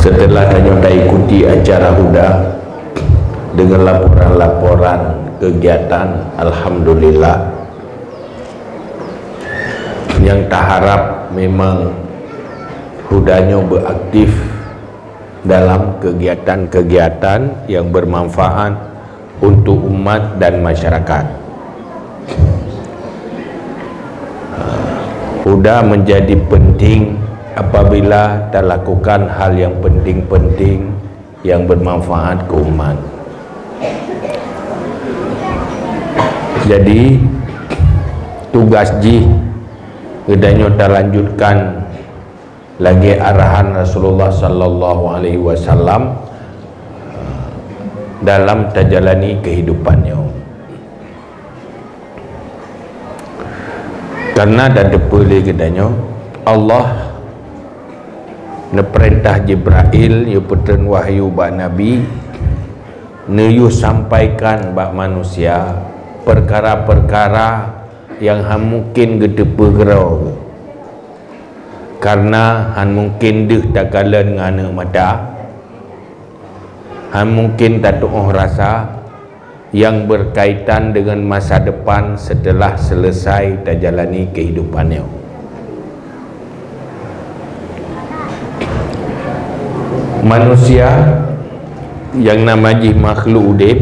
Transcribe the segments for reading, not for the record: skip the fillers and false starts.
Setelah hanya ikuti acara Huda dengan laporan-laporan kegiatan, alhamdulillah, yang tak harap memang Hudanya beraktif dalam kegiatan-kegiatan yang bermanfaat untuk umat dan masyarakat. Huda menjadi penting apabila kita lakukan hal yang penting-penting yang bermanfaat ke umat. Jadi tugas ji kedanya kita lanjutkan lagi arahan Rasulullah sallallahu alaihi wasallam dalam tajalani kehidupannya. Karena ada depuli kedanya Allah perintah Jibril yu putren wahyu ba nabi yu sampaikan ba manusia perkara-perkara yang mungkin gede pergerau karena mungkin deh tak kalen ngana mata mungkin tak tuh rasa yang berkaitan dengan masa depan setelah selesai tajalani kehidupannya. Manusia yang namanya makhluk udip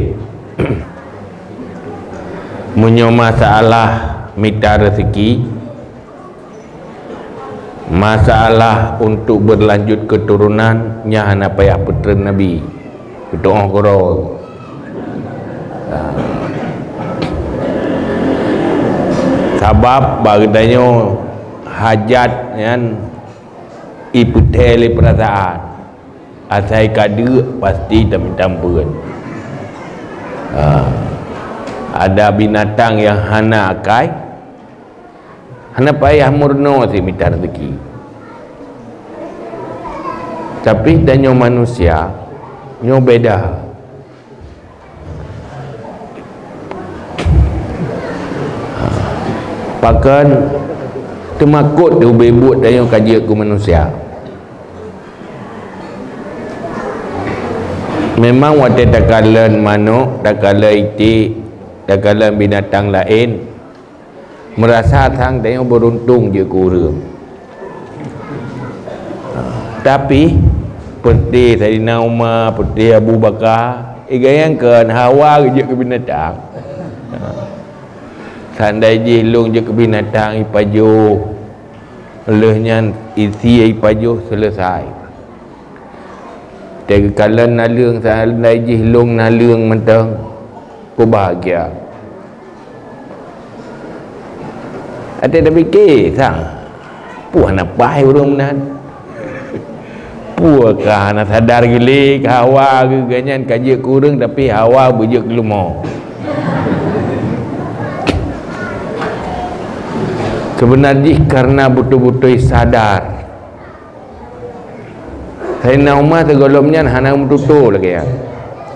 punya masalah minta rezeki, masalah untuk berlanjut keturunan nya hana payah putra Nabi berdoa koro sebab bagdanya hajat yang iputeli perasaan asai kada pasti tak minta ampun. Ada binatang yang hana akai hana payah murno si minta rezeki, tapi danyo manusia nyo beda. Pakan temakut tu bebut danyo kaji ku manusia. Memang waktu takalan manuk, takalan itik, takalan binatang lain merasa thang dia beruntung je kurang. Tapi putih Sayyidina Umar, putih Abu Bakar, igayangkan hawa je ke binatang. Sandai jilung je ke binatang ipajuh, lehnya isi ipajuh selesai. Dari kalan nalung sandai jilung nalung mentang ku bahagia. Ada dah fikir sang puah nak pai urang nan puah kah nak sadar gili hawa ke ganyan kaji kurang tapi hawa bujuk lumo. Sebenarnya karena betul-betul sadar Sayyidina Umar segolomnya hana mututu lagi ya.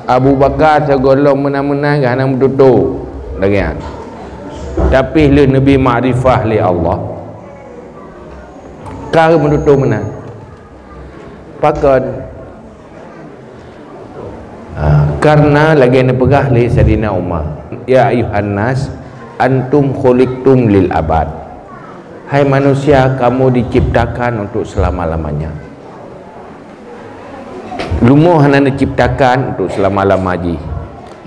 Abu Bakar segolom menang-menang hana mututu lagi ya. Tapi le Nabi ma'rifah li Allah kau menutup menang pakon karena lagi nak pegah li Sayyidina Umar ya ayuhan nas antum khuliqtum lil abad, hai manusia kamu diciptakan untuk selama-lamanya. Lumo hana diciptakan untuk selama-lamanya,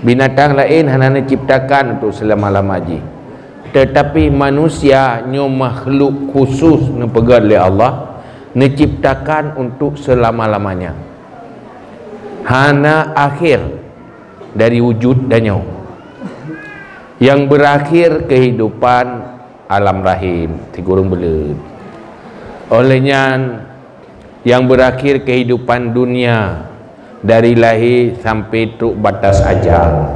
binatang lain hana diciptakan untuk selama-lamanya, tetapi manusia nyo makhluk khusus nepegat oleh Allah diciptakan untuk selama-lamanya, hana akhir dari wujud danyo yang berakhir kehidupan alam rahim tigurung belut. Olehnya yang berakhir kehidupan dunia dari lahir sampai truk batas ajal.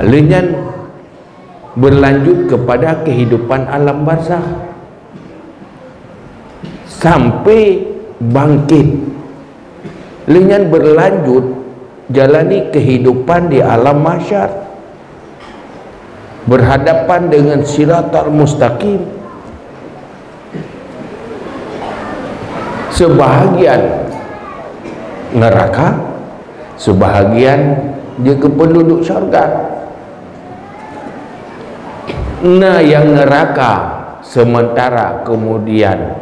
Lenyan berlanjut kepada kehidupan alam barzakh sampai bangkit. Lenyan berlanjut jalani kehidupan di alam mahsyar, berhadapan dengan siratal mustaqim sebahagian neraka, sebahagian dia ke penduduk syurga. Nah yang neraka sementara kemudian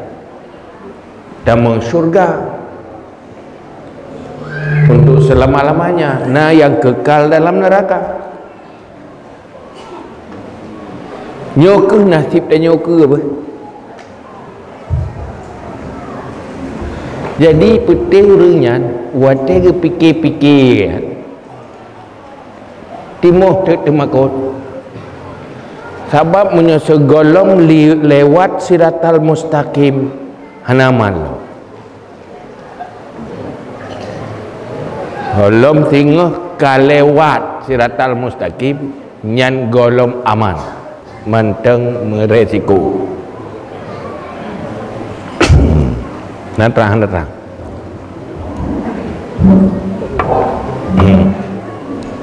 damang syurga untuk selama-lamanya. Nah yang kekal dalam neraka. Nyoke nasib dan nyoke apa? Jadi putih urangnya watai ke fikir-fikir timoh temakot sebab punya segolong lewat siratal mustaqim hanaman lo golom tinggal kalewat siratal mustaqim nyan golom aman manteng meresiko nah terang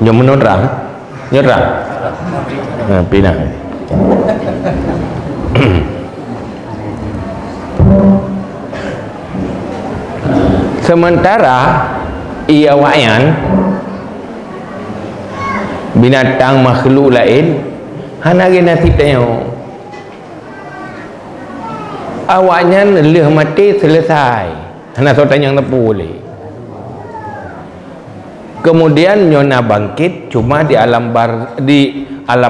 yang menurang nyerang nah pinang sementara ia wayan binatang makhluk lain hana gena titanya awaknya leh mati selesai hana sotan yang nepu boleh kemudian nyona bangkit cuma di alam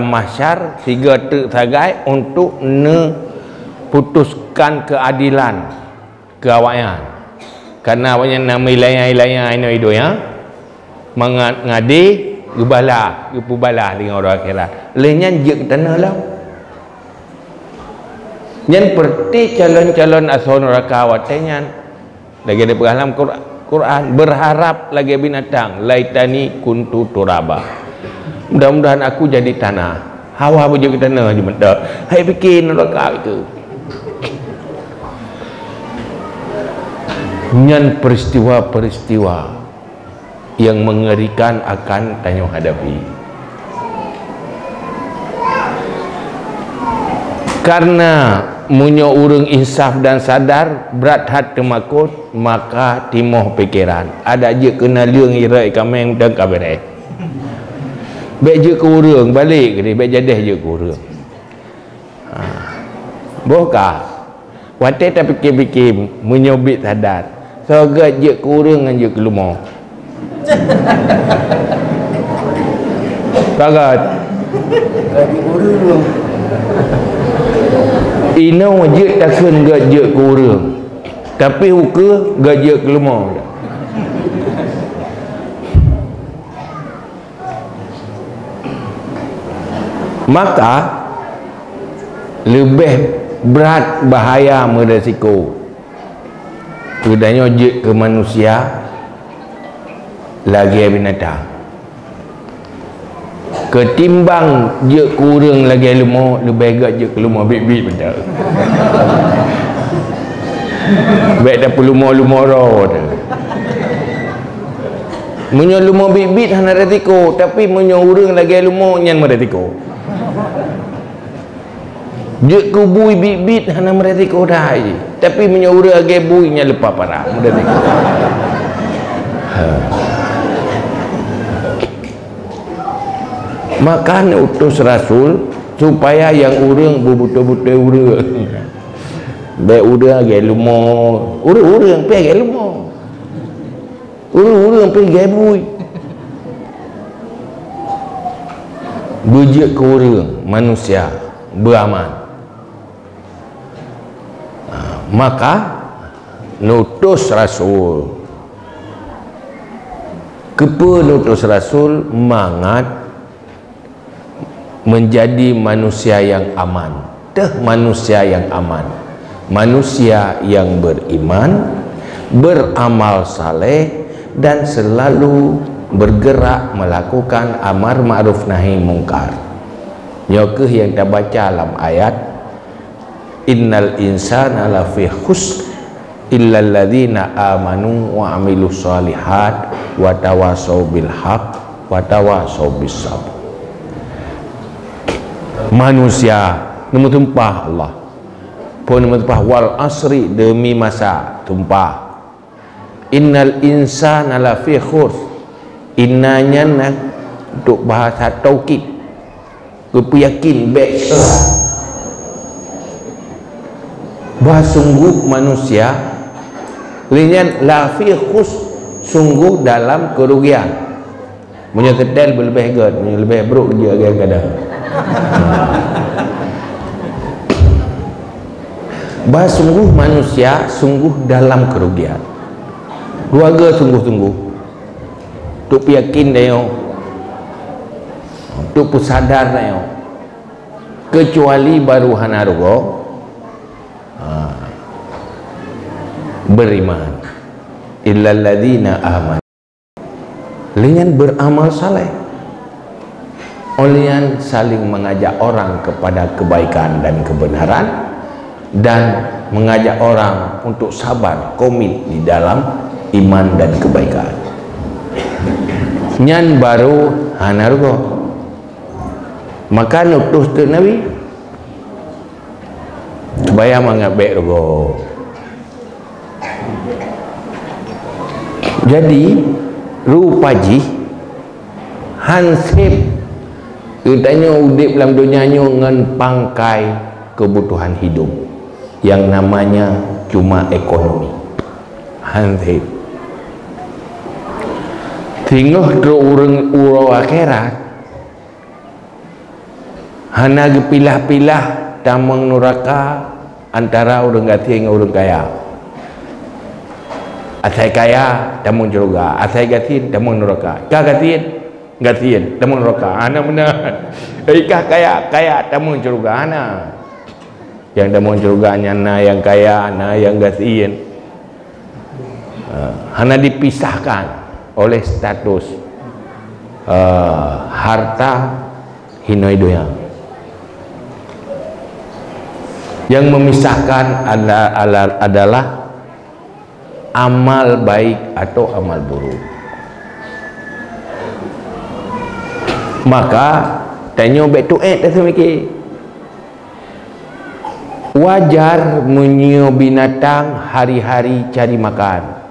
mahsyar tiga tersagai untuk putuskan keadilan ke awaknya karena awaknya nama ilayah ini idonya mengadi gebala dengan orang akhirat lehnya je tanah lah yang perti calon-calon asal neraka awatnya lagi ada dalam Quran berharap lagi binatang laitani kuntu turaba mudah-mudahan aku jadi tanah hawa apa jadi tanah cuma dah hai fikir neraka itu nyan peristiwa-peristiwa yang mengerikan akan tanya hadapi karena munyo urang insaf dan sadar berat hat temakut maka timoh pikiran ada je kena leung irai kameng dan kabere baik je ke urang balik ni baik jadah je ke urang boka wate tak fikir-fikir menyobit sadar so gak je ke urang ngan je ke lumah kagat gaji urang ina wajib takkan gajak ke orang tapi hukum gajak ke rumah maka lebih berat bahaya meresiko udahnya wajib ke manusia lagi binatang ketimbang je kurang lagi ilmu lebih agak je kelumah bit-bit betul baik dah pelumah-lumah roh menyo lumah bit-bit hana retiko tapi menyo urang lagi ilmu nyan meretiko je kubui bit-bit hana meretiko dah tapi menyo urang lagi bui nyan lepas parah meretiko maka utus rasul supaya yang urang betul-betul urang baik urang gaya lumah urang pergi gaya lumah urang pergi gaya bui bejek ke urang manusia beraman maka nutus rasul kepa nutus rasul mangat menjadi manusia yang aman manusia yang aman manusia yang beriman beramal saleh dan selalu bergerak melakukan amar ma'ruf nahi mungkar nyokeh yang kita baca dalam ayat innal insana lafi khusr illal ladzina amanu wa amilus solihat wa tawasau bil haq wa tawasau bis sabr manusia nombor tempah Allah pun mentepah wal asri demi masa tumpah innal insana lafi khurs innanya nak untuk bahasa taukid kepiyakin baik bahawa sungguh manusia dengan lafi khurs sungguh dalam kerugian punya kedal lebih god punya lebih buruk dia kadang-kadang bahawa sungguh manusia sungguh dalam kerugian keluarga sungguh-sungguh untuk yakin dia untuk sadar dia kecuali baru hanarugo beriman illal ladzina amanu dengan beramal saleh oleh saling mengajak orang kepada kebaikan dan kebenaran dan mengajak orang untuk sabar komit di dalam iman dan kebaikan nyan baru hanarugo maka nutus tu Nabi supaya mengabek rugo. Jadi rupaji hansip katanya udip dalam dunia dengan pangkai kebutuhan hidup yang namanya cuma ekonomi hansip tinggal urang akhirat hana pilah-pilah tamang neraka antara orang gati dengan orang kaya asai kaya tamang surga asai gatin tamang neraka ka gatin tamang neraka ana benar ikah kaya tamang surga ana yang tamang surganya na yang kaya na yang gatin hana dipisahkan oleh status harta hinoi doyang yang memisahkan adalah amal baik atau amal buruk. Maka tanya baik tu semiki wajar menyiu binatang hari-hari cari makan.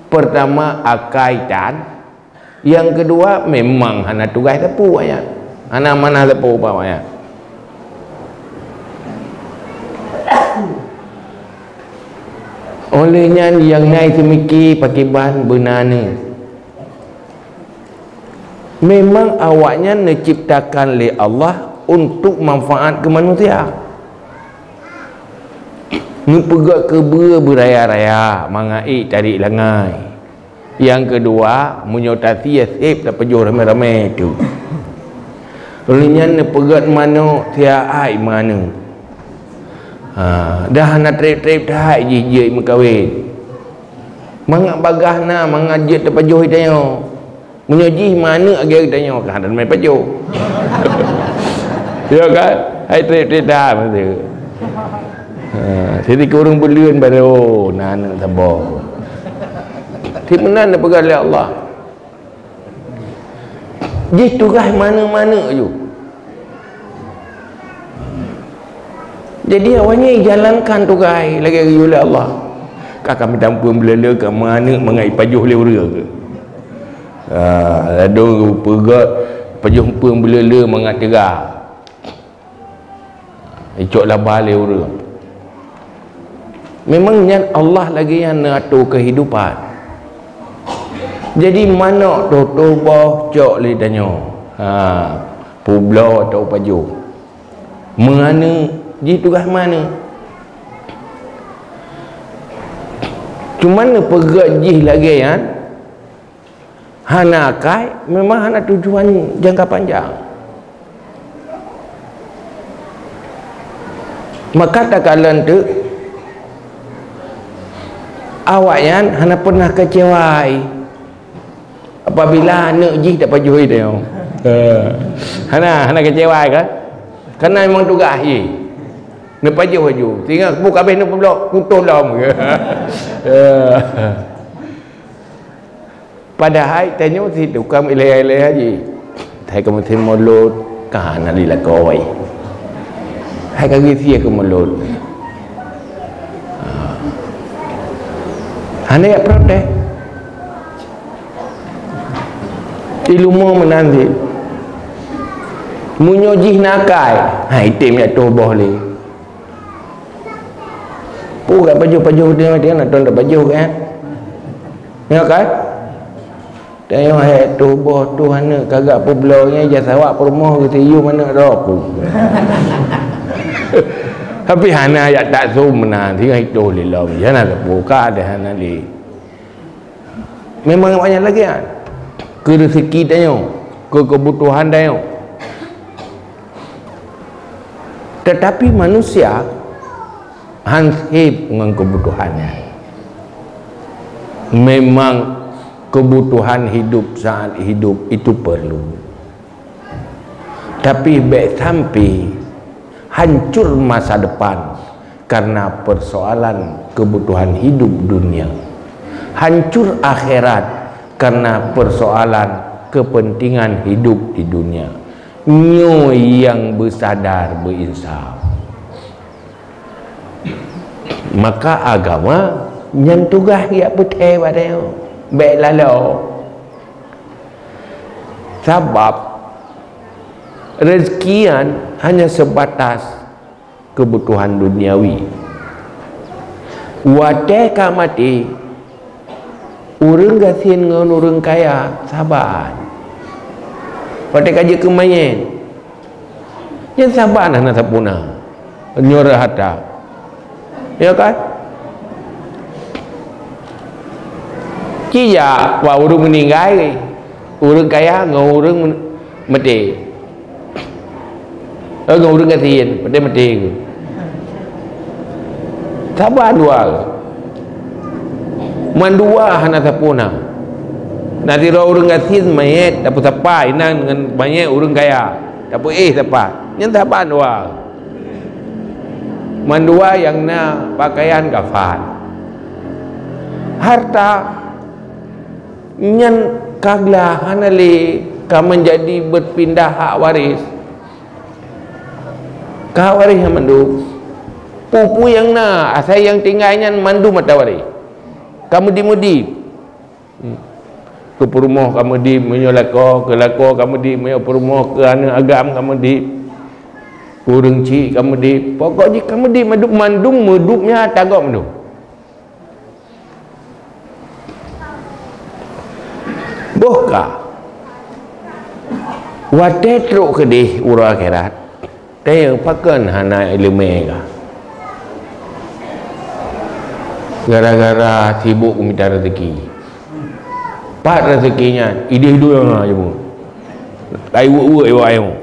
Pertama akaitan, yang kedua memang hana tugas tepu ayat. Hana mana tepu bawanya. Olehnya yang naik semiki pakai bahan benana memang awaknya diciptakan oleh Allah untuk manfaat ke manusia nupegak ke beraya-raya mangai tarik langai yang kedua menyotati yasib tak pejuh ramai-ramai tu olehnya nepegat mana tiap ai mana dah nak trip-trip dah jijik mengkawin mangak bagah na mangajit terpajuh tanya menyoji mana agak tanya kan dan main pajuh ya kan hai trip-trip dah masa jadi kurang berlian baru nak sabar di mana nak pegang oleh Allah jadi tugas mana-mana je. Jadi awaknya jalankan tugas lagi oleh Allah. Kakak minta ampun belala ke mana mengai pajuh lewra ke. Ada pegat pajuh pun belala mengat cerah. Icok labah lewra. Memangnya Allah lagi yang atur kehidupan. Jadi mana toto bah cok le tanya. Publau atau pajuh. Mengana di tugas mana cuman pegat jih lagi kan hana kai memang hana tujuan jangka panjang maka tak kalan tu awaknya hana pernah kecewai apabila anak jih tak pajuh dia hana kecewai kan kerana memang tugas jih nak pajuh tinggal buka habis nak pelok tolong ke padahal tanya si tukang ilai-ilai haji hai kamu tim mulut kan ali la koi hai kagi sia ke mulut Anda yang protes ilmu menanti munyojih nakai itim ya tu boleh kat baju dia nak tuan baju kan ya kan tengok tu boh tu mana kagak publaunya jasa awak perumah kata you mana dah aku tapi hana ya tak so menang tinggal itu lillah jangan buka ada hana li memang banyak lagi kan ke rezeki tanya ke kebutuhan tanya tetapi manusia hansip dengan kebutuhannya memang kebutuhan hidup saat hidup itu perlu tapi baik sampai hancur masa depan karena persoalan kebutuhan hidup dunia, hancur akhirat karena persoalan kepentingan hidup di dunia. Nyo yang bersadar berinsaf, maka agama yang tugas dia betul pada baik lalu sebab rezekian hanya sebatas kebutuhan duniawi. Wadah kamati urang gasin ngan urang kaya sabar. Wadah kaji kemayen yang sabar nak sapuna nyorah hata ya kan kia wa urang meninggal urang kaya ngan urang mati ngan urang gasin pada mati sabar dua mandua hana sapuna nanti orang gasin mayat dapat apa inang dengan banyak orang kaya dapat siapa yang sabar dua mandua yang na pakaian kafan harta nyan kaglah hanali ka menjadi berpindah hak waris ka waris yang mandu pupu yang na asal yang tinggalnya mandu mata waris kamu dimudi ke perumah kamu di menyolako ke lako kamu di menyol perumah ke anak agam kamu di kurang cik kamu di pokoknya kamu di mandum medupnya tagak mandu bohkah wadah teruk kedih urang akhirat tayang pakan hana ilmu ka gara-gara sibuk minta rezeki pak rezekinya ide hidup yang aja pun tai wuk ayo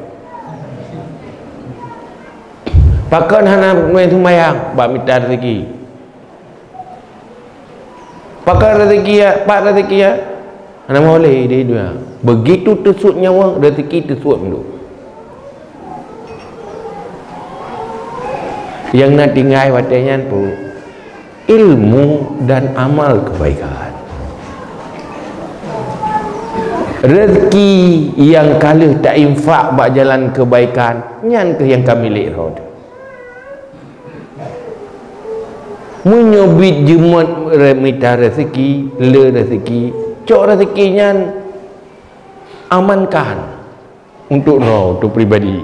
pakan hana main sembahyang bab minta rezeki pakan rezeki ya pak rezeki ya hana boleh ide hidup begitu tersut nyawa rezeki tersut dulu yang nak tinggal watanya pun ilmu dan amal kebaikan rezeki yang kalah tak infak bak jalan kebaikan nyan ke yang kami milik rod menyobit jemut remita rezeki le rezeki cok rezeki nyan amankan untuk roh tu pribadi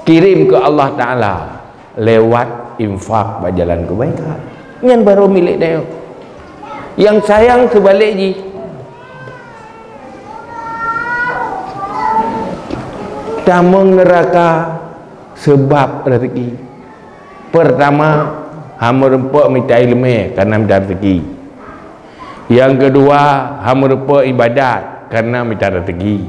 kirim ke Allah Ta'ala lewat infak bak jalan kebaikan nyan baru milik dia yang sayang sebalik ji tamang neraka sebab rezeki pertama hamba rempak minta ilmu kerana minta rezeki yang kedua hamba rempak ibadat kerana minta rezeki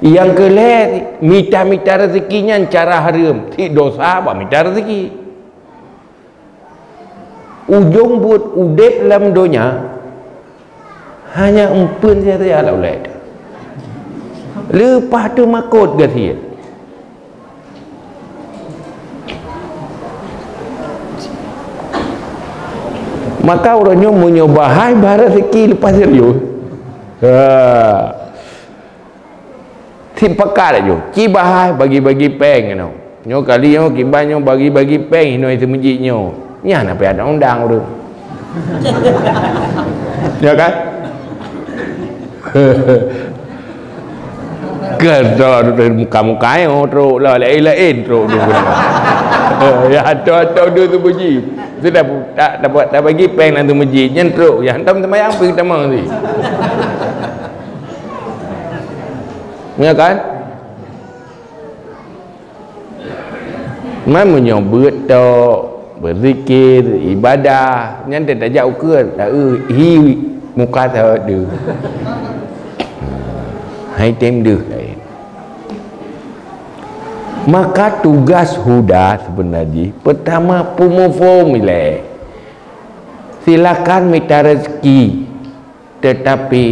yang kelima minta rezekinya cara haram ti dosa apa minta rezeki ujung buat udep dalam dunia hanya empun saja ala ulad lepas tu makut gasia maka orangnya menyoba hai bahar rezeki lepas serius simpakar aja cibahai bagi-bagi peng nyo kali nyo kibanyo bagi-bagi peng no itu menjinyo Ya nak ada undang tu. Ya kan? Kerja muka-muka yang teruk lah, lain-lain teruk tu. Ya ada dua tu masjid. Tu dah bagi peng dalam tu masjid. Yang teruk, yang hantar temayang pergi tamang ni. Ya kan? Mai menyobot tu berzikir, ibadah, yang tak jauh ke, tak hi muka tak ada. Hai tem dia. Maka tugas huda sebenarnya pertama pumufo mile. Silakan minta rezeki, tetapi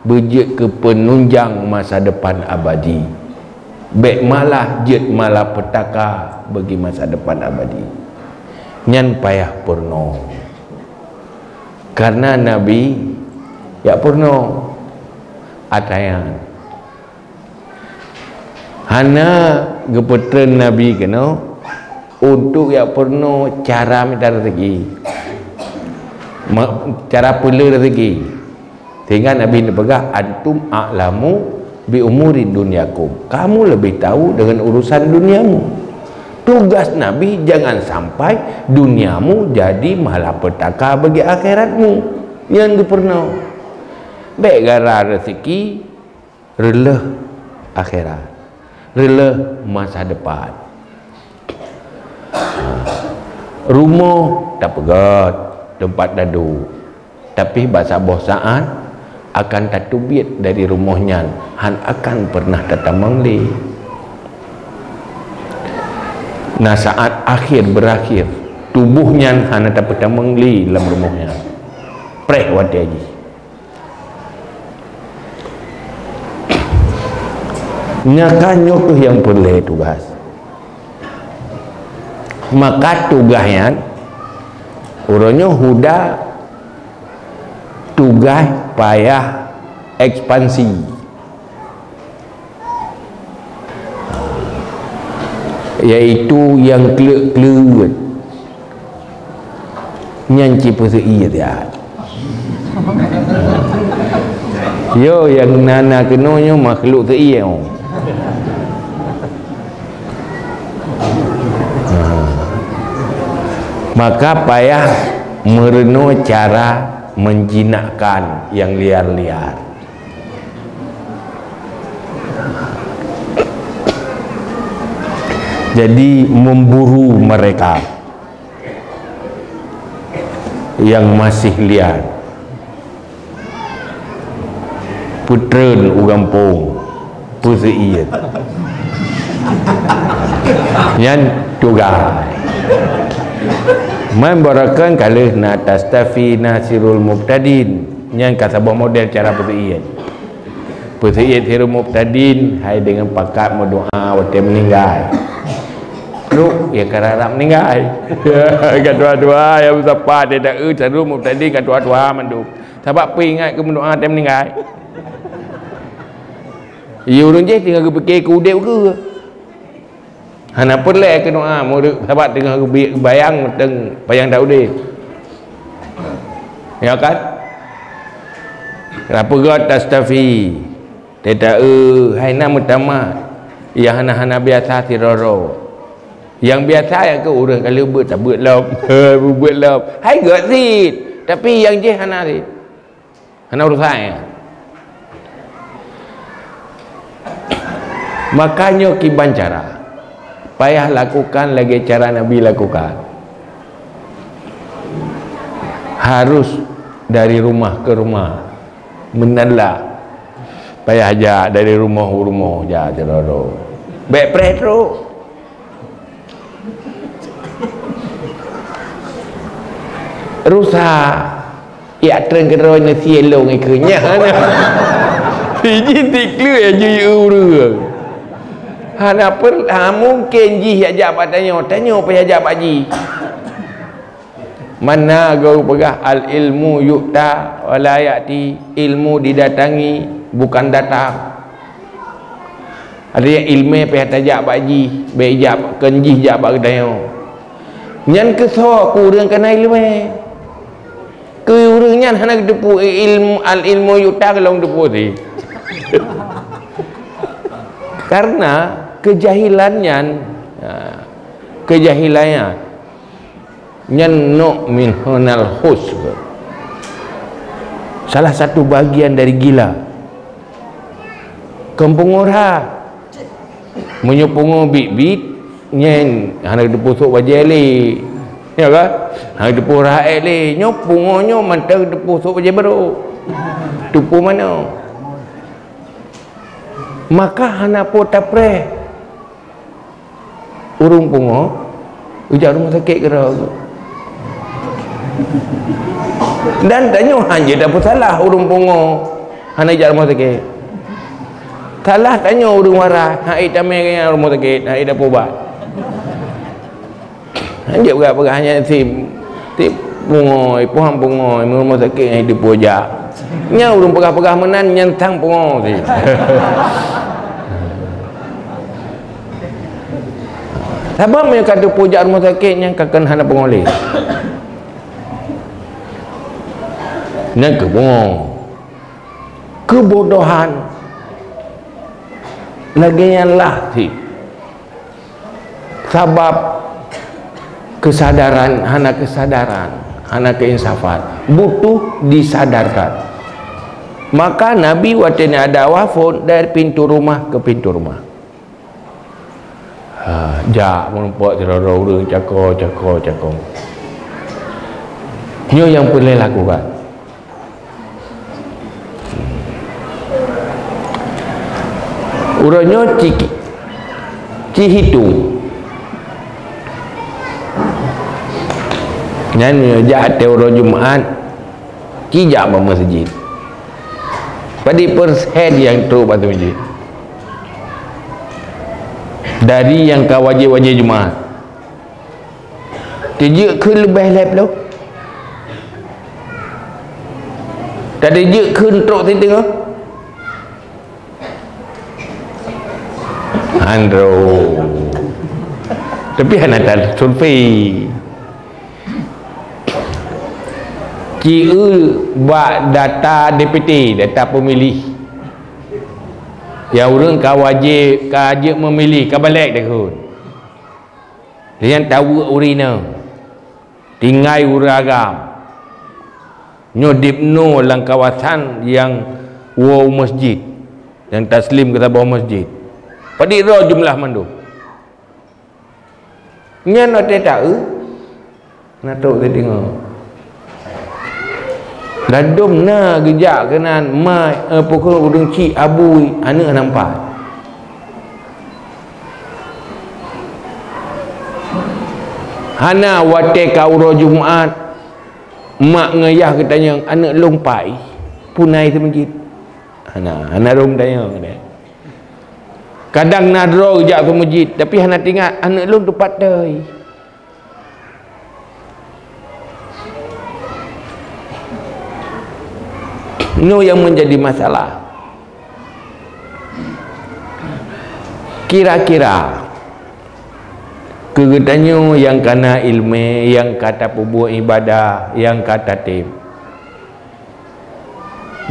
berjek ke penunjang masa depan abadi. Baik malah jet malah petaka bagi masa depan abadi. Nyan payah purno. Karena Nabi ya purno atayan. Hana gepetren Nabi kena untuk ya purno cara minta rezeki. Cara pula rezeki. Sehingga Nabi ni pegang antum a'lamu bi umuri dunyakum. Kamu lebih tahu dengan urusan duniamu. Tugas Nabi jangan sampai duniamu jadi malapetaka bagi akhiratmu. Yang pernah baik gara rezeki rela akhirat, rela masa depan. Rumah tak pegat, tempat dadu, tapi bahasa bosan akan tatubit dari rumahnya, han akan pernah datang mengli. Nah saat akhir berakhir, tubuhnya han dapat datang mengli dalam rumahnya. Preh wati aji. Nyakanyo tu yang perlu tugas. Maka tugasnya urangnya huda tugas payah ekspansi. Yaitu yang kelek-kelek nyanci persei dia. Yo yang nana kenonyo makhluk sei. Maka payah mereno cara menjinakkan yang liar-liar. Jadi memburu mereka yang masih liar. Putren ugampung puseiet. Yang tugas membarakan kalih na tastafi nasirul mubtadin yang kasabah model cara puseiet. Puseiet hirul mubtadin hai dengan pakat berdoa waktu meninggal. Lu ya karena meninggal. Kat dua-dua yang siapa dia dak cara mubtadin kat dua-dua manduk. Sebab apa ingat ke berdoa waktu meninggal? Ya orang je tinggal fikir ke udip ke. Hana perle ke doa murid sahabat tengah bayang teng bayang dak udip. Ya kan? Kenapa god tastafi? Tidak hai nama utama. Ya hana biasa tiroro. Yang biasa yang ke orang kalau buat tak buat lop. Buat lop. Hai god sit. Tapi yang je hana sit. Hana urusan ya. Makanya kiban cara payah lakukan lagi cara Nabi lakukan. Harus dari rumah ke rumah menala. Payah aja dari rumah ke rumah aja terus. Baik pretro. Rusak. Ya tren keronya sielong ikutnya. Biji tiklu aja urus. Hana mungkin ji ajak tanya apa ajak pak ji. Mana kau pegah al ilmu yukta wala yati, ilmu didatangi bukan datang. Ada yang ilmu pe tajak pak ji, be ajak kenji ajak pak tanya. nyan keso ku urang kana ilmu ke urang nyan hana depu ilmu al ilmu yuta long depu ti karena kejahilannya nyan no min hunal hus, salah satu bagian dari gila. Kampung ora menyopongo bit-bit nyen hana depusuk bajeli ya kan hana depu rae le nyopongonyo mantang depusuk baje baru tupu mana maka hana po tapre urung pungo ujar rumah sakit kira dan tanya hanya dapat salah urung pungo hana ujar rumah sakit salah tanya urung warah hai tamai kaya rumah sakit hai dah ubat hanya berapa hanya si pungoi pohon pungoi rumah sakit hai dipuja nya urung pegah-pegah menan nyentang pungo si sebab yang kata puja rumah sakit yang kakan hana pengoleh nak kebong kebodohan lagi yang lah si sebab kesadaran hana keinsafan butuh disadarkan. Maka Nabi waktu ada wafat dari pintu rumah ke pintu rumah jak menumpuk terlalu urang cakor nyo yang boleh lakukan urangnya hitung nyan jak teori Jumaat kijak ba masjid pada persen yang tu batu masjid dari yang ka wajib-wajib Jumaat tejek ke lebih lep lo tak tejek ke untuk tengok andro tapi hana survei buat data DPT, data pemilih yang orang kau wajib memilih kau balik dah kun dengan tahu urina tinggai uragam nyodip no lang kawasan yang wow masjid yang taslim kata bawa masjid pada roh jumlah mandu nyan ada tahu natuk dia tengok gadum na gejak kenan mai pukul udung ci abui anak nampak hana wate kauro Jumaat mak ngayah katanya anak lompai punai tu masjid hana rom tanya kadang nadro gejak ke masjid tapi hana tinggal anak lom tu patai no yang menjadi masalah kira-kira kegetannya yang kena ilmu yang kata pubuh ibadah yang kata tim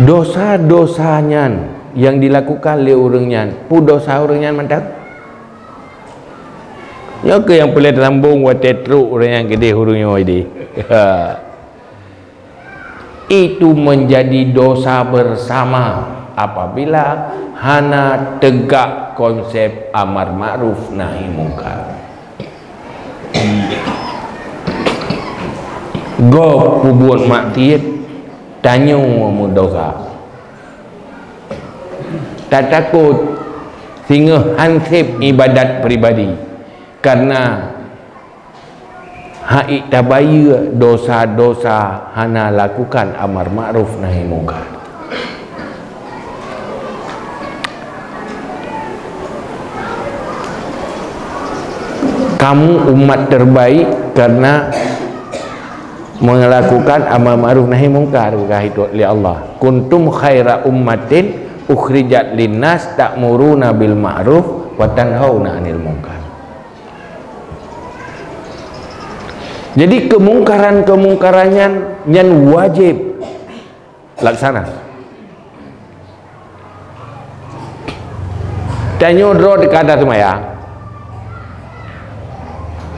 dosa-dosanya yang dilakukan oleh orangnya pu dosa orangnya mantap ya ke yang boleh terambung watetru orang yang gede hurungnya ini itu menjadi dosa bersama apabila hana tegak konsep amar ma'ruf nahi mungkar go buat maksiat tanya mu dosa tak takut sehingga hansip ibadat peribadi karena haik tabaya dosa-dosa hana lakukan amar ma'ruf nahi mungkar kamu umat terbaik karena melakukan amar ma'ruf nahi mungkar oleh Allah kuntum khaira ummatin ukhrijat linnas ta'muruna bil ma'ruf wa tanhauna 'anil munkar Jadi kemungkaran-kemungkarannya yang wajib laksana. Tanya dro di kada semayang.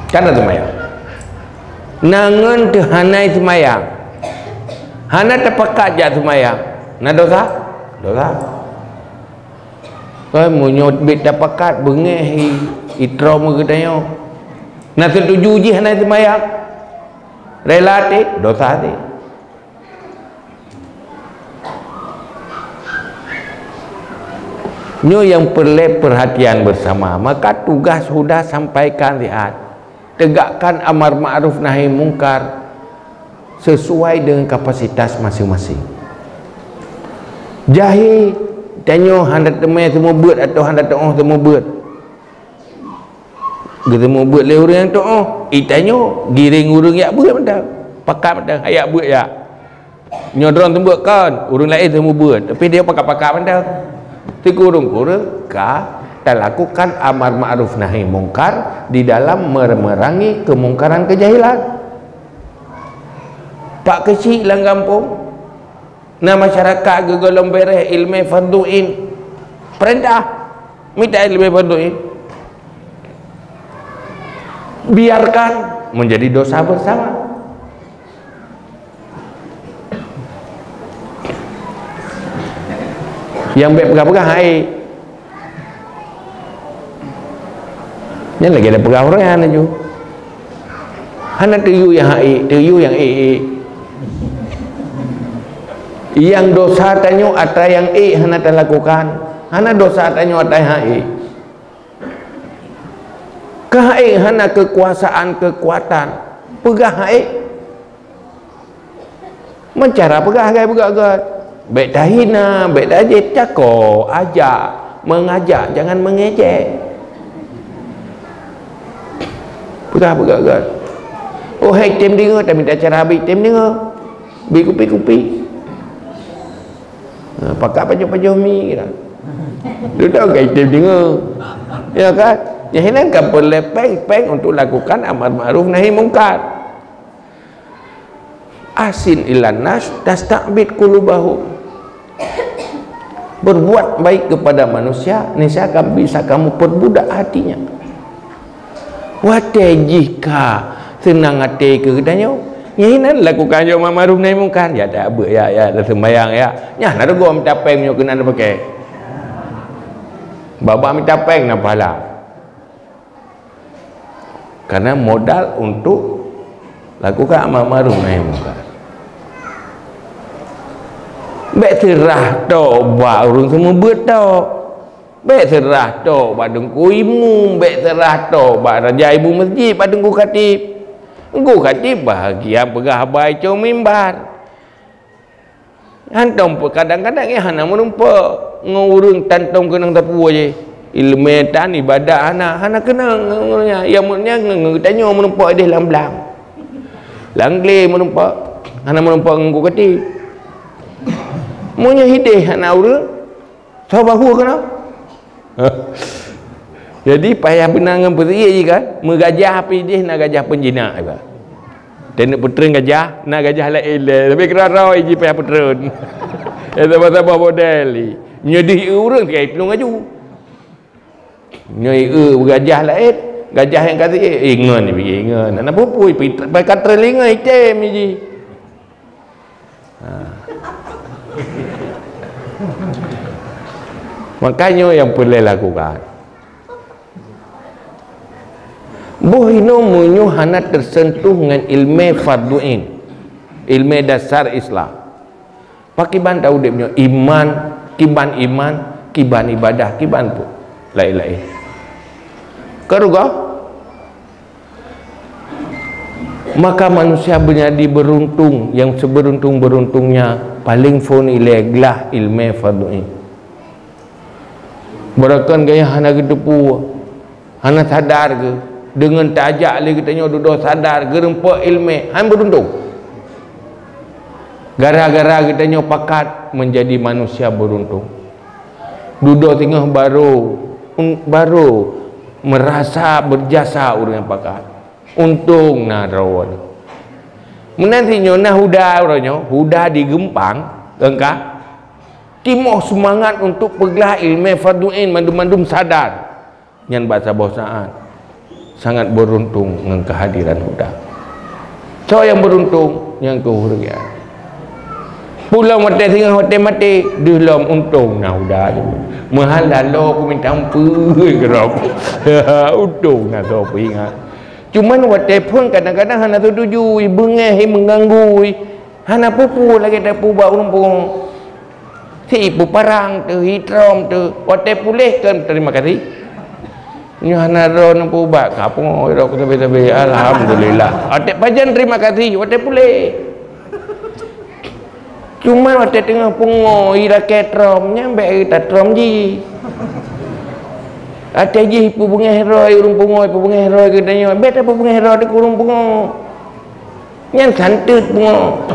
Kada semayang. Nangan tehanai semayang. Hana terpekat jak semayang. Nah dosa? Dosa. Kau munyot bit terpekat bengeh itro mengetanya. Nah setuju je hana semayang. Rela ti dosa ti. Nyo yang perlu perhatian bersama, maka tugas sudah sampaikan lihat, tegakkan amar ma'ruf nahi mungkar sesuai dengan kapasitas masing-masing. Jahi tanya hendak temai semua buat atau hendak tengah semua buat. Kita mau buat le orang yang tengah, tanya giring urang yak buat mentang. Pakat mentang ayak buat ya. Nyodron tembuk kan, urang lain semua buat, tapi dia pakat-pakat mentang. Kurung-kurung tak lakukan amar ma'ruf nahi mungkar di dalam memerangi kemungkaran kejahilan. Pak kecil lang kampung na masyarakat gegolong bereh ilmu farduin perintah minta ilmu farduin, biarkan menjadi dosa bersama. Yang baik pegang-pegang hai ni lagi ada pegang orang yang aju hana tuyu yang hai tuyu yang yang dosa tanyo atau yang hana terlakukan, hana dosa tanyo atau yang hai kahai hana kekuasaan kekuatan pegang hai mencara pegang hai pegang baik dah hina, baik dah ajak cakap, ajak, mengajak, jangan mengejek. Pegang. Oh hai tim dengar, tak minta cara habis tim dengar. Bi kupi-kupi. Pakai baju-baju mi kira. Dia tahu kai tim dengar. Ya kan? Yang ini kan boleh peng untuk lakukan amar ma'ruf nahi mungkar. Asin ilan nas tasta'bid qulubahum. Berbuat baik kepada manusia, niscaya bisa kamu perbudak hatinya. Wate jika senang hati ke katanya, nyahinan lakukan jo ma'ruf nahi mungkar, ya tak apa ya dah sembayang ya. Nyah nak go minta peng nyo kena pakai. Baba minta peng na pahala. Karena modal untuk lakukan amal ma'ruf nahi mungkar. Baik serah tu buat orang semua buat tu. Baik serah tu buat dengku imu, baik serah tu buat raja ibu masjid, buat dengku khatib. Dengku khatib bahagian pegah habai cuma mimbar. Hantam kadang-kadang ya hana merumpa ngurung tantong kenang tapu aje. Ilmu tan ibadah hana kena ngurungnya. Yang mudnya tanya merumpa dia lam-lam. Langle merumpa hana merumpa ngku khatib. Munya hidih anak urang sabahu kena. Jadi payah benangan pergi je kan, megajah api dia nak gajah penjinak juga. Dan nak puteren gajah, nak gajah lain tapi kerana je payah puteren. Itu apa model ni. Nyedih urang kai pelung aju. Nyoi bergajah lain, gajah yang kata ngan ni pergi ngan. Nak pupui pakai telinga hitam je. Makanya yang perlu lakukan bohino munyu hana tersentuh dengan ilmu farduin, ilmu dasar Islam. Pakiban tahu dia punya iman, kiban ibadah, kiban pun lain-lain. Keruga maka manusia menjadi beruntung, yang seberuntung-beruntungnya paling fon ileglah ilmu farduin. Berakan gaya hana gedepu, hana sadar ke dengan tajak lagi katanya duduk sadar gerempak ilmu, han beruntung. Gara-gara katanya pakat menjadi manusia beruntung. Duduk tengah baru merasa berjasa orang yang pakat. Untung na rawan. menantinya nah huda orangnya huda digempang engkau timoh semangat untuk pegelah ilmu fardu'in mandum-mandum sadar yang bahasa bosaan sangat beruntung dengan kehadiran huda. So yang beruntung yang kehurgaan pulau mati tengah hotel mati dalam untung nah huda mahal lalu aku minta ampun kerap untung nah so ingat cuman hotel pun kadang-kadang hana tuju bengah mengganggu hana pupu lagi tak puba umpung si ibu parang tu hitrom tu hotel pulih kan terima kasih hana ron puba kapung aku tabe-tabe alhamdulillah hotel pajan terima kasih hotel pulih cuma waktu tengah pungo ira ketromnya mbak kita trom ji ada ji bunga heroi urung pungo bunga heroi katanya beta bunga heroi di kurung pungo yang santut pungo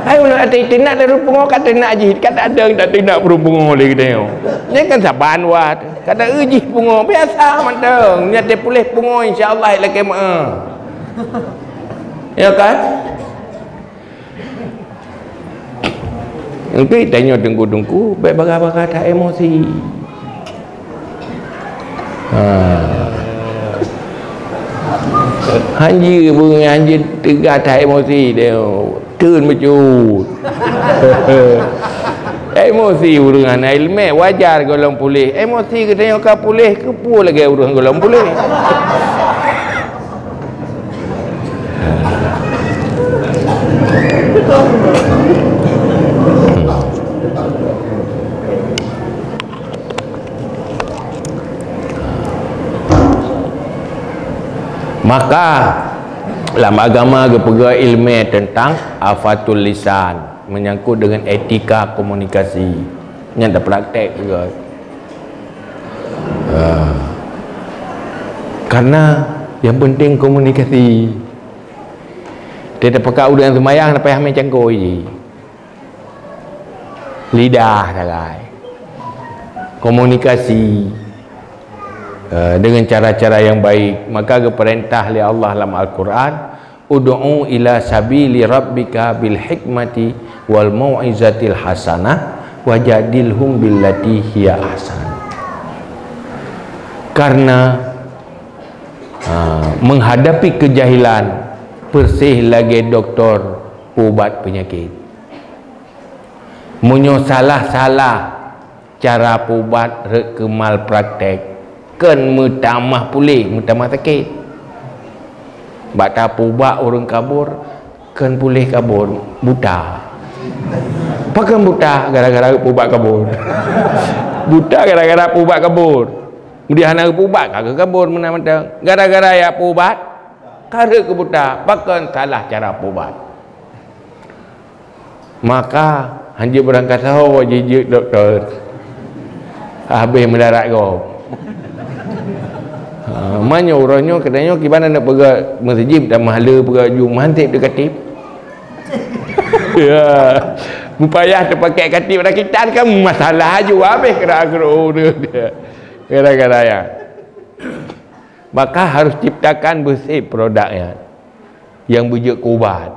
ayo nak ada tindak dari pungo kata nak ji kata ada tak tindak urung pungo lagi katanya ni kan saban wat kata uji pungo biasa manteng nyate pulih pungo insyaallah lagi ya kan. Nanti tanya dengku-dengku baik baga-baga tak emosi hanji bunga hanji tegak tak emosi dia turun mecut emosi urusan ilmu wajar golong pulih emosi katanya kau pulih kepu lagi urusan golong pulih maka dalam agama kepegang ilmu tentang afatul lisan menyangkut dengan etika komunikasi yang ada praktek juga karena yang penting komunikasi tidak pakai udang semayang sampai hamil cangkoi lidah sagai komunikasi dengan cara-cara yang baik maka keperintah oleh Allah dalam Al-Quran ud'u ila sabili rabbika bil hikmati wal mau'izatil hasanah wajadilhum billati hiya ahsan karena menghadapi kejahilan persih lagi doktor ubat penyakit menyosalah-salah cara ubat kemal praktek kan mutamah pulih mutamah sakit bak ubak orang kabur kan pulih kabur buta pakai buta gara-gara ubak kabur buta gara-gara ubak kabur kemudian anak ubak kagak kabur menang-menang gara-gara ya ubat kare ke buta pakai salah cara ubat maka hanya berangkat tahu wajib doktor habis mendarat kau mana orangnya katanya gimana nak pergi masjid dan mahala pergi jumlah hantik dekat katib ya mupayah terpakai katib dah kita kan masalah juga habis kira-kira ya maka harus ciptakan bersih produknya yang bujuk kubat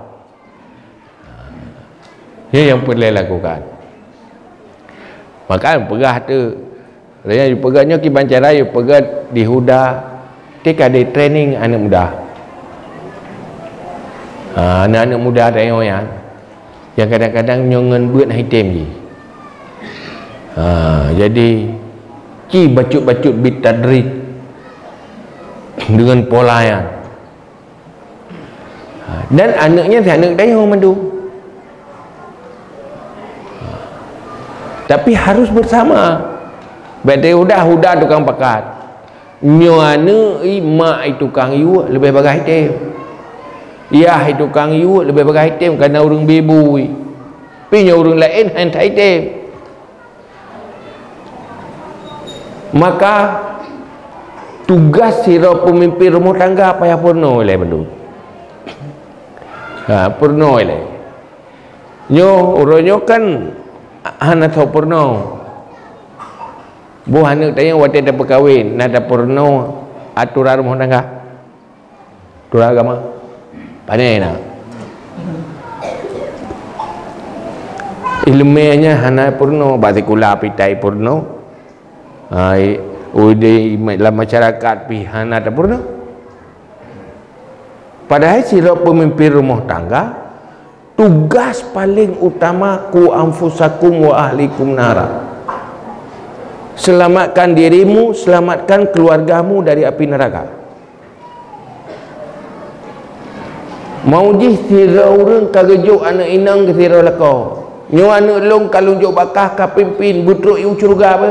ya yang perlu lakukan maka pegah tu dia pegahnya kiban cara you pegah di huda ketika ada training anak muda anak-anak muda ada yang kadang-kadang nyongen buat hitam je jadi ki bacut-bacut bitadrid dengan pola yang dan anaknya si anak dia yang mandu tapi harus bersama betul huda tukang pakat nyuana mak itu tukang yu lebih bagai hitam ya itu tukang yu lebih bagai hitam kerana orang bebu punya orang lain hantar hitam maka tugas sira pemimpin rumah tangga payah purno le bendu purno le nyo uronyo kan hana tau purno bu anak tanya waktu ada berkahwin nada purno aturan rumah tangga aturan agama Pandai nak. Ilmunya hana purno, basikula pitai purno. Udah dalam masyarakat pihana tak purno. Padahal sira pemimpin rumah tangga, tugas paling utama ku anfusakum wa ahlikum nara. Selamatkan dirimu, selamatkan keluargamu dari api neraka. Mau jih sira urang kagejuk anak inang ke sira lako. Nyo anak long kalau jok bakah ka pimpin butruk yu curga apa?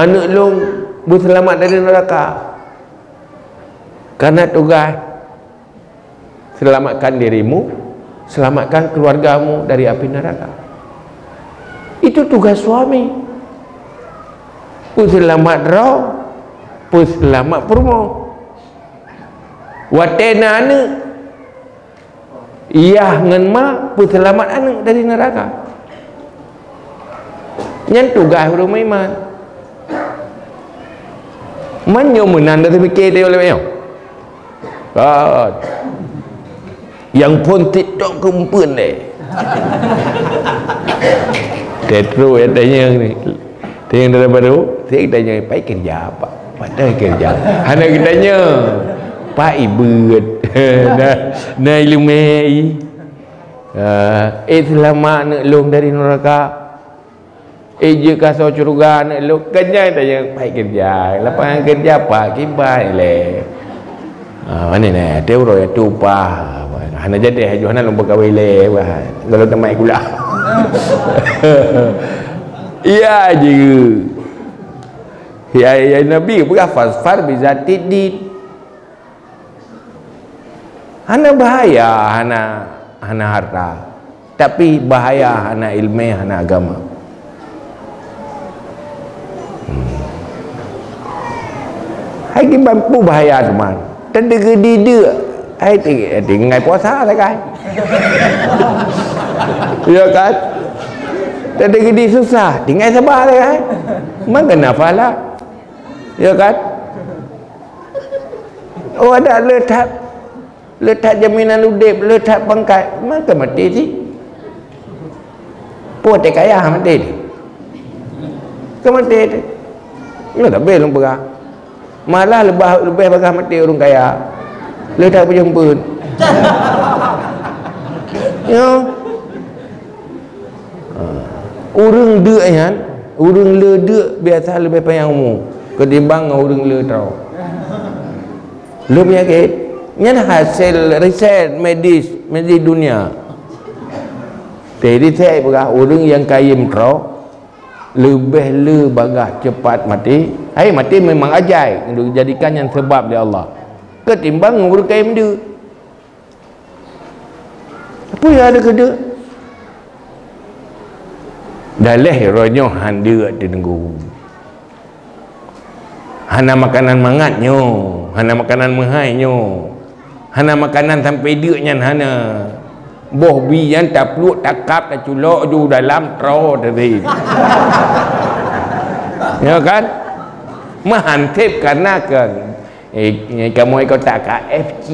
Anak long berselamat dari neraka. Karena tugas selamatkan dirimu, selamatkan keluargamu dari api neraka. Itu tugas suami. Selamat roh, selamat permo. Watena anak, iya ngenma selamat anak dari neraka. Yang tugas rumah iman. Manyo menanda terfikir dia oleh banyak. Yang pun TikTok kumpul deh. Tetru yang tanya ni. Tanya dari baru, saya tanya, Pak kerja apa? Padahal kerja. Anak kita tanya, Pak ibut. Nah ilmu selamat nak long dari neraka. Je kasau curuga nak long kerja tanya, Pak kerja. Lapangan kerja apa? Kibai le. Mana ni? Teuro ya tupa. Hana jadi Johanna lomba kawin le. Kalau temai gula. Iya je. Ya Nabi berfasfar bizatid din. Hana bahaya hana harta. Tapi bahaya hana ilmu, hana agama. Hai ki mampu bahaya teman. Terdegedi dia. Hai tinggal puasa lah kan. Ya kan? Terdegedi susah, tinggal sabar lah kan. Mana nafalah. Ya kan? Oh ada letak jaminan udip, letak pangkat, maka mati sih. Puan tak kaya mati ni. Kemati ni. Ini tak boleh lupa. Malah lebih bagah mati orang kaya. Letak penjemput. Ya. Orang dek kan, orang le dek biasa lebih panjang umur ketimbang orang le tahu. Le penyakit. Ini hasil riset medis dunia. Jadi saya berkata orang yang kaya tahu lebih le bagah cepat mati. Hai mati memang ajaib, dijadikan yang sebab oleh Allah. Ketimbang orang kaya dia. Apa yang ada kena? Dalih ronyo handa tenenggu. Hana makanan mangatnyo, hana makanan menhainyo. Hana makanan sampai deknya hana. Boh biyan tak peluk takap tak culok ju dalam tro tadi. Ya kan? Mahantip karena kan kamu ikut tak KFC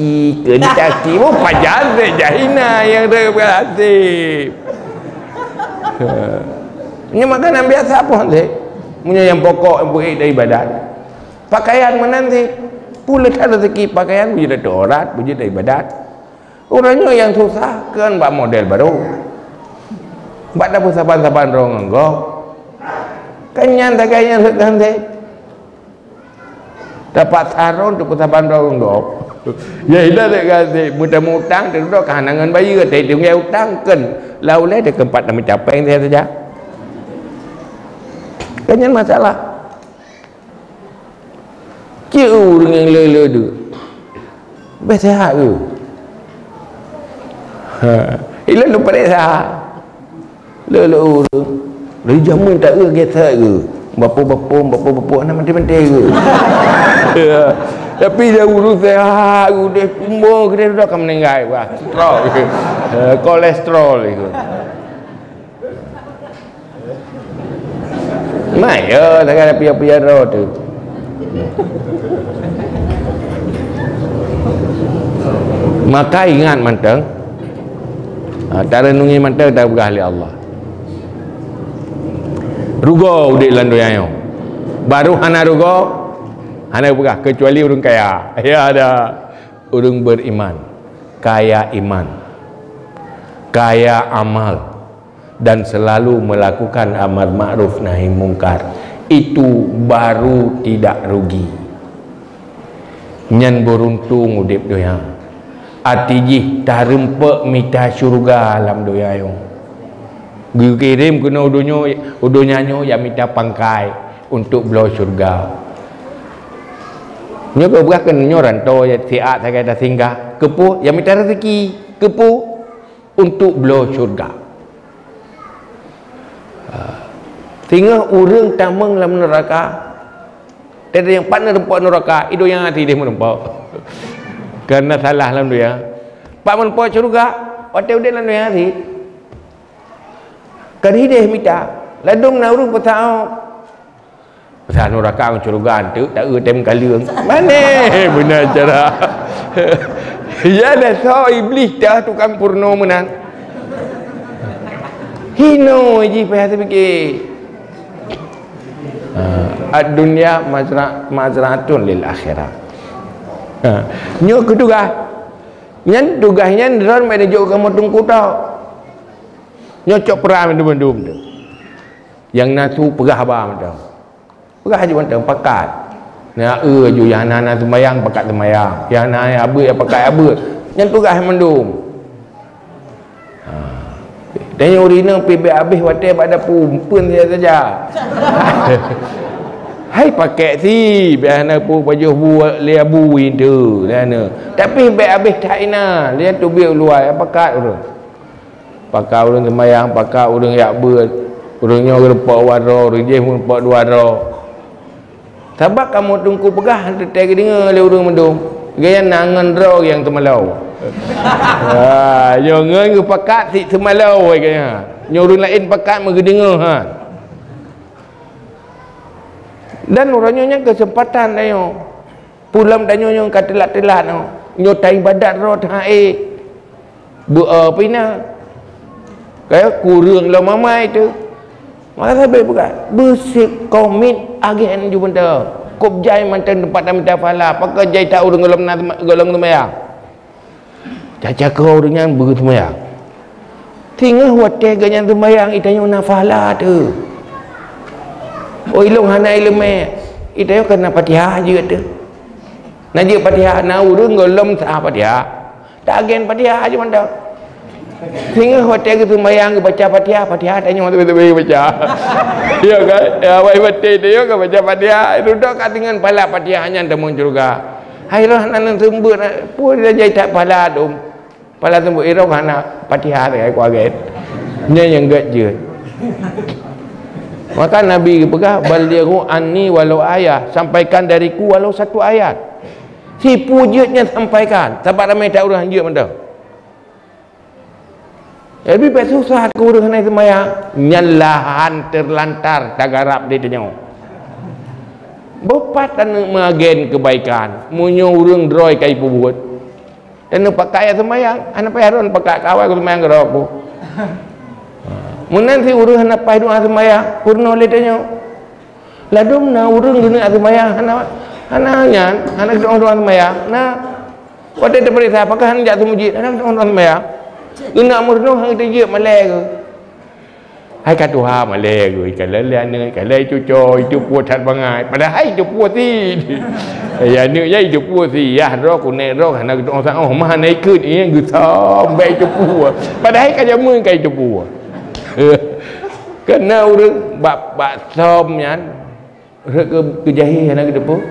Kentucky pun pajar jahina yang berhasil. Ini makanan biasa pun sih. Punya yang pokok yang buat dari ibadat. Pakaian mana sih? Pula tak rezeki pakaian punya dari dorat, punya dari ibadat. Orangnya yang susah kan buat model baru. Buat dapur saban-saban rong enggak. Kanyan tak kanyan sekan sih. Dapat sarung tu saban rong enggak. Ya ida tak kasih mudah-mudah tu dah kahanangan bayi ke tadi dia utang kan. Laulai dia keempat nak mencapai saya saja. Kanyan masalah. Cik orang yang lele tu. Bersehat ke? Ila lupa desa. Lele orang. Dari jamu tak ke kita ke? Bapa nak mati-mati ke? Tapi dia urus sehat, dia umur dia sudah akan meninggal. Wah, kolesterol itu. Mai ya, tak ada pia-pia tu. Maka ingat manteng, tak renungi manteng tak berkah oleh Allah. Rugo udik landoyanyo. Baru hana rugo, hana berkah kecuali orang kaya. Ya ada orang beriman, kaya iman, kaya amal, dan selalu melakukan amar ma'ruf nahi mungkar. Itu baru tidak rugi. Nyan beruntung udip doya. Atijih tarempe mita syurga alam doya yo. Kirim kena udonyo yang minta pangkai untuk belau syurga. Nyo ko bukan nyo rantau ya siat saya dah singgah kepu yang minta rezeki kepu untuk belau syurga. Sehingga orang tamang dalam neraka, ada yang partner rempak neraka, itu yang hati dia merempak. Karena salah dalam dia. Pak merempak syurga, waktu dia dalam dia hati. Kan dia minta, ladung naurung petau. Pasal neraka dengan syurga tu, tak tem kali. Mana benar cara. Ya dah tahu iblis dah tukang purno menang. Hino je payah terfikir. Ad-dunya mazra'atun lil akhirah. Nyo kedua nyan tugasnya ndron mai juk kamu tungku tau. Nyo cok peram dum-dum tu. Yang nasu perah abang tu. Perah je pantang pakat. Na ju yang nana sembayang pakat sembayang. Yang nana abut pakat abut. Nyan tugas mendum. Dan yang urina pergi habis watai pada pun dia saja. Hai pakai si biasa pun baju buat lia bui tu dana. Tapi habis tak ina, dia tu biar luar pakat urang. Pakat urang sembayang, pakat urang yak ber. Urangnya rempak waro, rejeh pun rempak waro. Sebab kamu tunggu pegah tetek dengar le urang mendung. Gaya nangan ro yang temalau. Yo ngai pakat si temalau kaya. Nyorun lain pakat mengedengar ha. Dan orangnya kesempatan ayo. Pulam dan nyo katelat-telat no. Nyo tai badat ro tae. Bu pina. Kaya kurang lah mamai tu. Maka sabai bukan. Bersik komit agen ju benda. Kop jai mantan tempat minta fala. Pakai jai tak urang golong temaya. Caca kau dengan begitu temaya. Tinggal hotel ganyan tembayang itanya nafala tu. Oh ilung hana ilme. Itanya kena Fatihah je tu. Nak je Fatihah na urang golong sah Fatihah. Tak agen Fatihah aja mandang. Tinggal hotel ke tembayang baca Fatihah, Fatihah tanya betul-betul baca. Ya kan? Ya wai betul dia kan baca Fatihah. Duduk kat dengan pala Fatihahnya temu juga. Hai roh nan sembut pun dia jadi tak pala dum. Pala sembut irau hana Fatihah ai ku aget. Nya yang gat je. Maka Nabi pegah balighu anni walau ayat, sampaikan dariku walau satu ayat. Si pujutnya sampaikan. Sebab ramai tak urang je mentah. Lebih baik susah aku urang naik sembahyang. Nyalahan terlantar tak garap dia tanya. Bopat dan mengagen kebaikan. Munyo urang droi kai buat. Dan pakai sembahyang, anak payah pakai kawal sembahyang gerok pu. Munan si urang anak payah doa sembahyang, purno le tanya. Ladum na urang guna sembahyang, anak nyan, anak doa sembahyang. Nah, waktu itu periksa apakah anak jatuh masjid, anak doa sembahyang. Guna murno hang dia malai ke. Hai kat Tuhan malai ke. Kalau liana, kalau itu coy, itu puas tak bangai. Padahal itu puas si. Ya ni ya itu puas si. Ya roh kunek roh hana kita orang oh mah naik ke ni gutam baik itu puas. Padahal kaja mun kai itu puas. Kena urang bak som nyan. Ke jahil hana kita puas.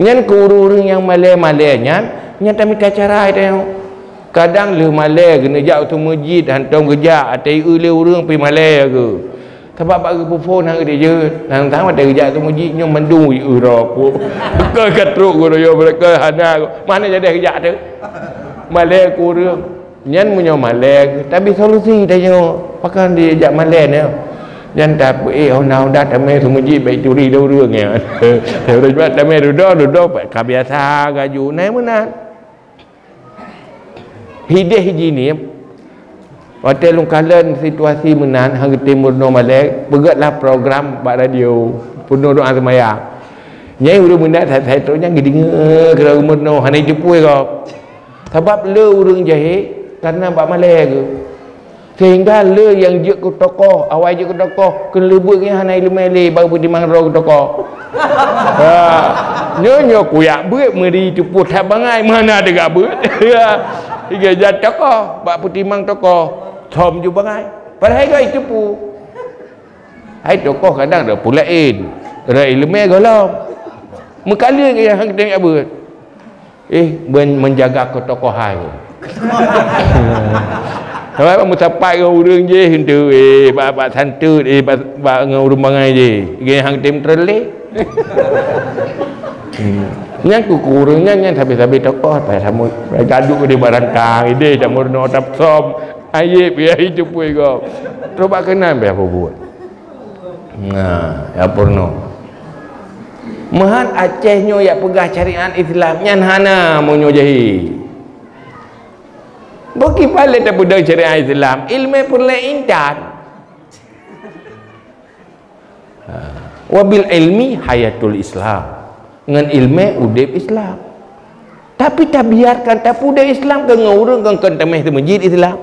Nyan urang yang malai-malai nyan tak minta cara itu. Kadang le malai kena jak tu masjid hantam kerja atai le urang pi malai ke. Sebab bagi pufon hang dia je. Nang tahu ada kerja tu masjid nyom mandu ura pu. Ke katruk go yo mereka hana. Mana jadi kerja tu? Malai ku urang. Nyan munyo malai tapi solusi dah nyo. Pakan dia jak malai ni. Nyan tak honau dah tamai tu masjid baik curi dah urang ya. Theo dah tamai duduk kebiasa gaju naik menan. hidih hiji ni waktu lungkalan situasi menan hari timur no Malek begatlah program bak radio penuh doa semayang nyai urang mendat saya terusnya ngidinga kira umur no hanai jepui kau sebab le urang jahit karena bak Malek ke sehingga le yang je ke tokoh awal je ke tokoh kena lebut ke hanai lemele baru di mangro ke tokoh nyo kuyak beut meri ceput tak bangai mana ada gak beut hingga jat tokoh bak putimang tokoh thom ju bangai padahal kau itu pu hai tokoh kadang dah pulain rai lemeh golong mekala ke yang tengok beut menjaga ketokohan sebab mencapai urang je hentu bak santu bak ngurung bangai je ge hang tim terleh yang kurangnya yang habis-habis tokoh pai samut gaduh di barangkang ide jamur no tap som ayep ya itu pui go coba kenal be apa buat nah ya porno mahan Aceh nyo ya pegah syariat Islam nyan hana mo nyo jahi bagi pale tak pedang syariat Islam ilmu perle intan wabil ilmi hayatul Islam dengan ilmu udip Islam tapi tak biarkan tak udip Islam kan ngurung kan temeh di masjid Islam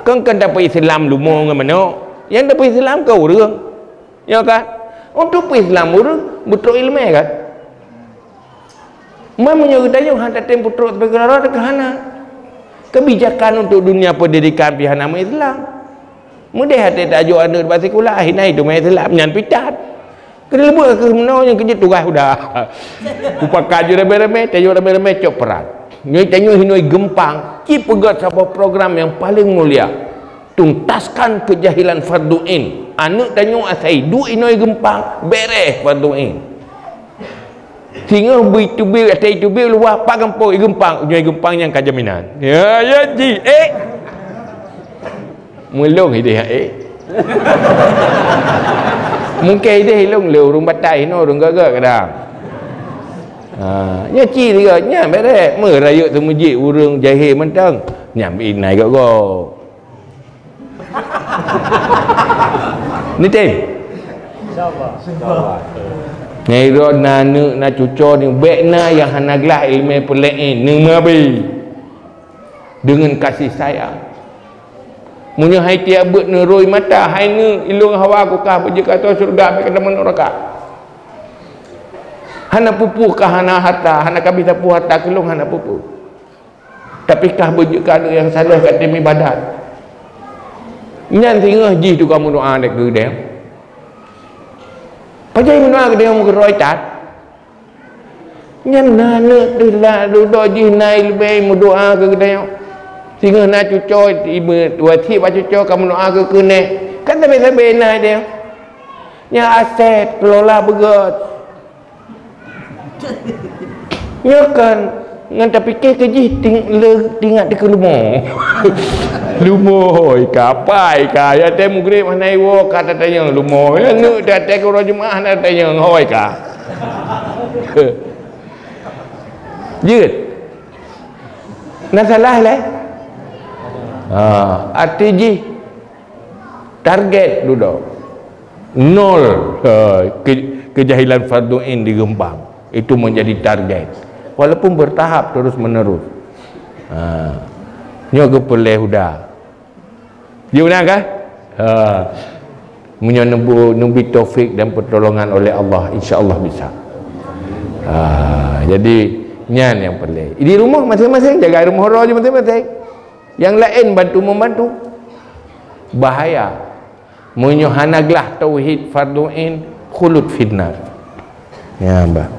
kan dapat Islam lumo ngan mano yang dapat Islam kau urang ya kan untuk Islam urang betul ilmu kan mamanya gedanya hantar tempo terus bergerak ke hana kebijakan untuk dunia pendidikan pihak nama Islam mudah hati tak jauh ada bahasa sekolah hinai itu mai Islam nyan pitat kena lebut ke meno yang kerja tugas sudah upakan je rame-rame tayo rame-rame cok peran nyoi tanyo hinoi gempang ki pegat sebuah program yang paling mulia tuntaskan kejahilan farduin anak tanyo asai du inoi gempang beres farduin sehingga bi atai tu bi luar pak kampung gempang nyoi gempang yang kajaminan ya ji mulung ide mungkin ide hilung le urung batai no urung gagak kadang nya ci dia nya beres merayuk tu masjid urang jahil mentang nyam inai gak go ni tem insyaallah nyai ro na cuco ni bekna yang hanaglah ilmu pelein ning mabi dengan kasih sayang munya hai tiap bet neroi mata hai ne ilung hawa ku kah beje kata surga be kata neraka hana pupu kah hana harta hana kabi tapu harta kelung hana pupu tapi kah beje kada yang salah kat tim ibadat nyan tingah ji tu kamu doa dek gede pajai mendoa ke dia mu roi tat nyan na ne dila do ji nai lebih mu doa ke gede sehingga nak cucoi ibu dua ti baca cucoi kamu doa ke kene kan tapi sebenarnya dia nya aset kelola begot nya kan ngan tapi ke ji tinggal di kelumo lumo kapai ka ya temu gre mana iwo kata tanya lumo ya nu date ko jemaah na tanya hoi ka jut na salah le arti target duduk nol kejahilan farduin di Gempang itu menjadi target walaupun bertahap terus menerus nyoga peleh huda gimana kan menyubi taufik dan pertolongan oleh Allah insyaallah bisa jadi nyan yang peleh di rumah masing-masing jaga rumah roh je masing-masing yang lain bantu membantu bahaya menyohanaglah tauhid farduin khulud finnar ya mbak